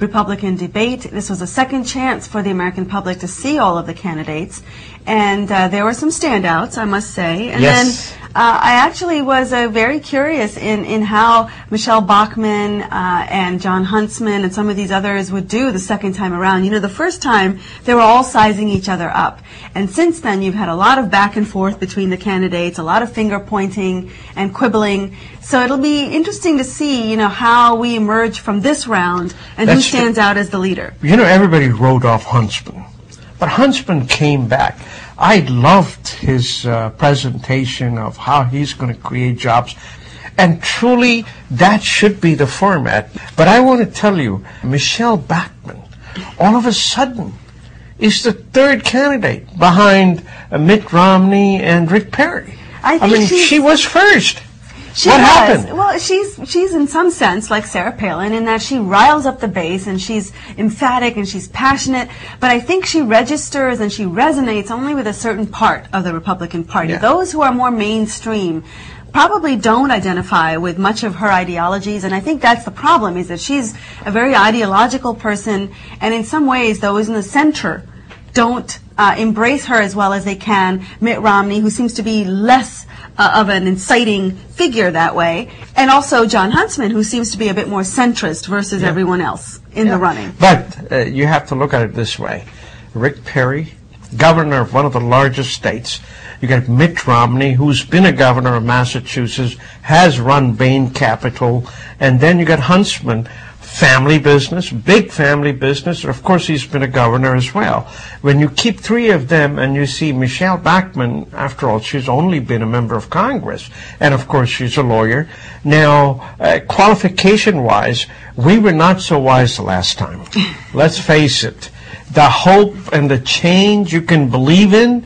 Republican debate. This was a second chance for the American public to see all of the candidates. And there were some standouts, I must say. And yes. then I actually was very curious in how Michelle Bachmann and John Huntsman and some of these others would do the second time around. You know, the first time, they were all sizing each other up. And since then, you've had a lot of back and forth between the candidates, a lot of finger pointing and quibbling. So it'll be interesting to see, you know, how we emerge from this round and who stands out as the leader. You know, everybody wrote off Huntsman. But Huntsman came back. I loved his presentation of how he's going to create jobs. And truly, that should be the format. But I want to tell you, Michelle Bachmann, all of a sudden, is the third candidate behind Mitt Romney and Rick Perry. I mean, she was first. What happened? Well, she's in some sense like Sarah Palin in that she riles up the base and she's emphatic and she's passionate, but I think she registers and she resonates only with a certain part of the Republican Party. Yeah. Those who are more mainstream probably don't identify with much of her ideologies, and I think that's the problem, is that she's a very ideological person, and in some ways those in the center don't embrace her as well as they can. Mitt Romney, who seems to be less of an inciting figure that way, and also John Huntsman, who seems to be a bit more centrist versus everyone else in the running. But you have to look at it this way. Rick Perry, governor of one of the largest states. You got Mitt Romney, who's been a governor of Massachusetts, has run Bain Capital, and then you got Huntsman, family business, big family business, and of course he's been a governor as well. When you keep three of them and you see Michelle Bachmann, after all, she's only been a member of Congress, and of course she's a lawyer. Now, qualification-wise, we were not so wise the last time. Let's face it. The hope and the change you can believe in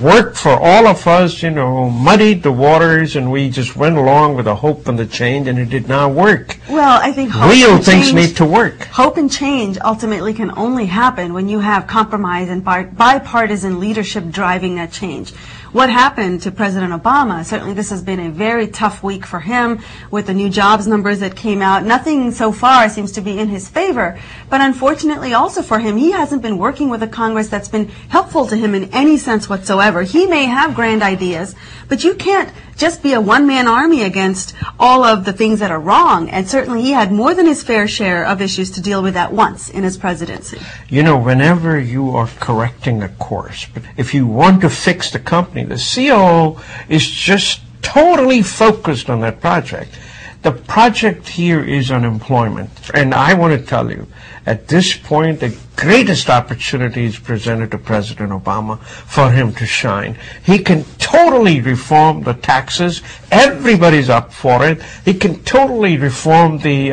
worked for all of us, you know, muddied the waters, and we just went along with the hope and the change, and it did not work. Well, I think hope real and things change, need to work. Hope and change ultimately can only happen when you have compromise and bipartisan leadership driving that change. What happened to President Obama? Certainly this has been a very tough week for him with the new jobs numbers that came out. Nothing so far seems to be in his favor. But unfortunately also for him, he hasn't been working with a Congress that's been helpful to him in any sense whatsoever. He may have grand ideas, but you can't just be a one-man army against all of the things that are wrong. And certainly he had more than his fair share of issues to deal with at once in his presidency. You know, whenever you are correcting a course, but if you want to fix the company, the COO is just totally focused on that project. The project here is unemployment. And I want to tell you, at this point, the greatest opportunity is presented to President Obama for him to shine. He can totally reform the taxes. Everybody's up for it. He can totally reform the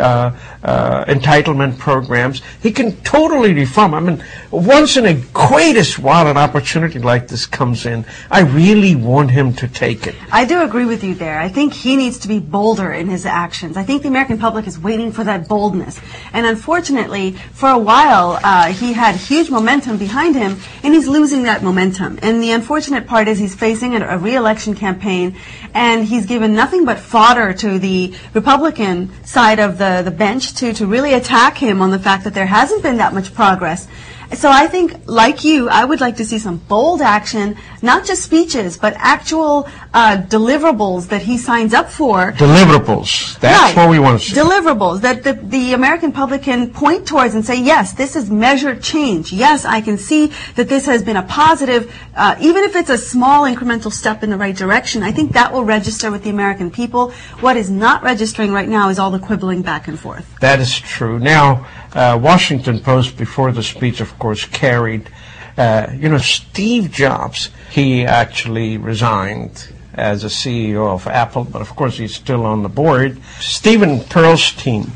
entitlement programs. He can totally reform. I mean, once in a greatest while an opportunity like this comes in, I really want him to take it. I do agree with you there. I think he needs to be bolder in his actions. I think the American public is waiting for that boldness. And unfortunately, for a while, he had huge momentum behind him, and he's losing that momentum. And the unfortunate part is he's facing a re-election campaign, and he's given nothing but fodder to the Republican side of the bench to really attack him on the fact that there hasn't been that much progress. So I think, like you, I would like to see some bold action, not just speeches, but actual deliverables that he signs up for. Deliverables. That's what we want to see. Deliverables that the American public can point towards and say, yes, this is measured change. Yes, I can see that this has been a positive, even if it's a small incremental step in the right direction. I think that will register with the American people. What is not registering right now is all the quibbling back and forth. That is true. Now, Washington Post, before the speech, of course, carried, Steve Jobs. He actually resigned as a CEO of Apple, but of course he's still on the board. Stephen Pearlstein,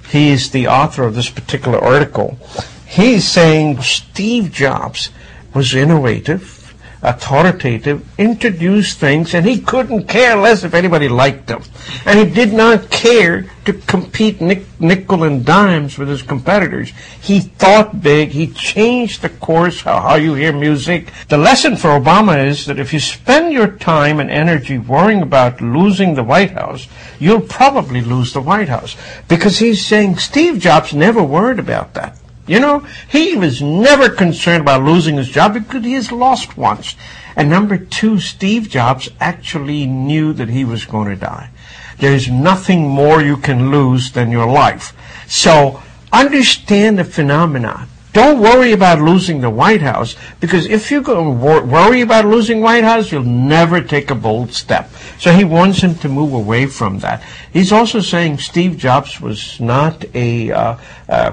he's the author of this particular article. He's saying Steve Jobs was innovative, authoritative, introduce things, and he couldn't care less if anybody liked him. And he did not care to compete nickel and dimes with his competitors. He thought big. He changed the course, how you hear music. The lesson for Obama is that if you spend your time and energy worrying about losing the White House, you'll probably lose the White House. Because he's saying Steve Jobs never worried about that. You know, he was never concerned about losing his job because he has lost once. And number two, Steve Jobs actually knew that he was going to die. There's nothing more you can lose than your life. So understand the phenomena. Don't worry about losing the White House, because if you go worry about losing White House, you'll never take a bold step. So he wants him to move away from that. He's also saying Steve Jobs was not a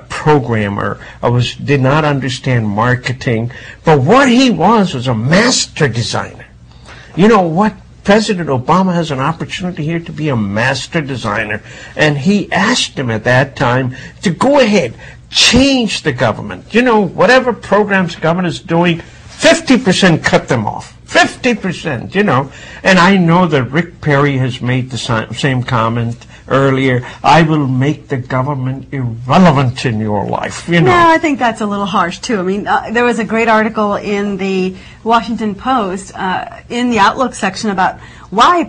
programmer, did not understand marketing, but what he was a master designer. You know what? President Obama has an opportunity here to be a master designer, and he asked him at that time to go ahead, change the government. You know, whatever programs the government is doing, 50% cut them off. 50%, you know. And I know that Rick Perry has made the same comment earlier. I will make the government irrelevant in your life, you know. No, I think that's a little harsh, too. I mean, there was a great article in the Washington Post in the Outlook section about why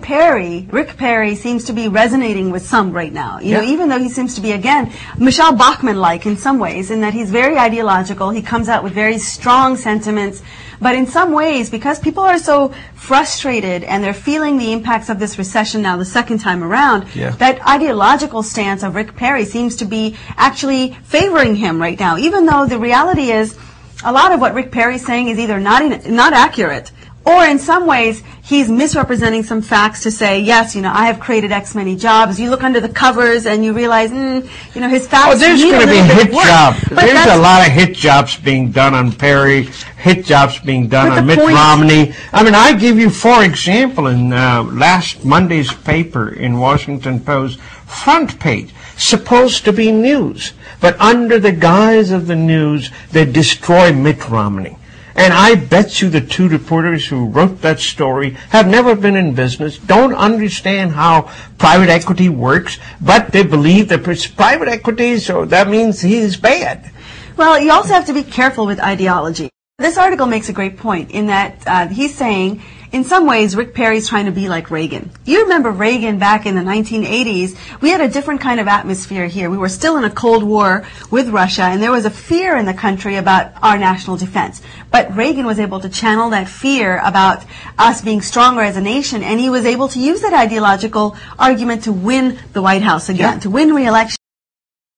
Rick Perry seems to be resonating with some right now. You know, even though he seems to be, again, Michelle Bachmann-like in some ways, in that he's very ideological. He comes out with very strong sentiments. But in some ways, because people are so frustrated and they're feeling the impacts of this recession now the second time around, that ideological stance of Rick Perry seems to be actually favoring him right now, even though the reality is a lot of what Rick Perry's saying is either not accurate, or in some ways, he's misrepresenting some facts to say, yes, you know, I have created X many jobs. You look under the covers and you realize, you know, his facts. Oh, there's going to be hit jobs. There's a lot of hit jobs being done on Perry, hit jobs being done on Mitt Romney. I mean, I give you, for example, in last Monday's paper in Washington Post, front page, supposed to be news. But under the guise of the news, they destroy Mitt Romney. And I bet you the two reporters who wrote that story have never been in business, don't understand how private equity works, but they believe that it's private equity, so that means he's bad. Well, you also have to be careful with ideology. This article makes a great point in that he's saying, in some ways, Rick Perry's trying to be like Reagan. You remember Reagan back in the 1980s. We had a different kind of atmosphere here. We were still in a Cold War with Russia, and there was a fear in the country about our national defense. But Reagan was able to channel that fear about us being stronger as a nation, and he was able to use that ideological argument to win the White House again, to win re-election.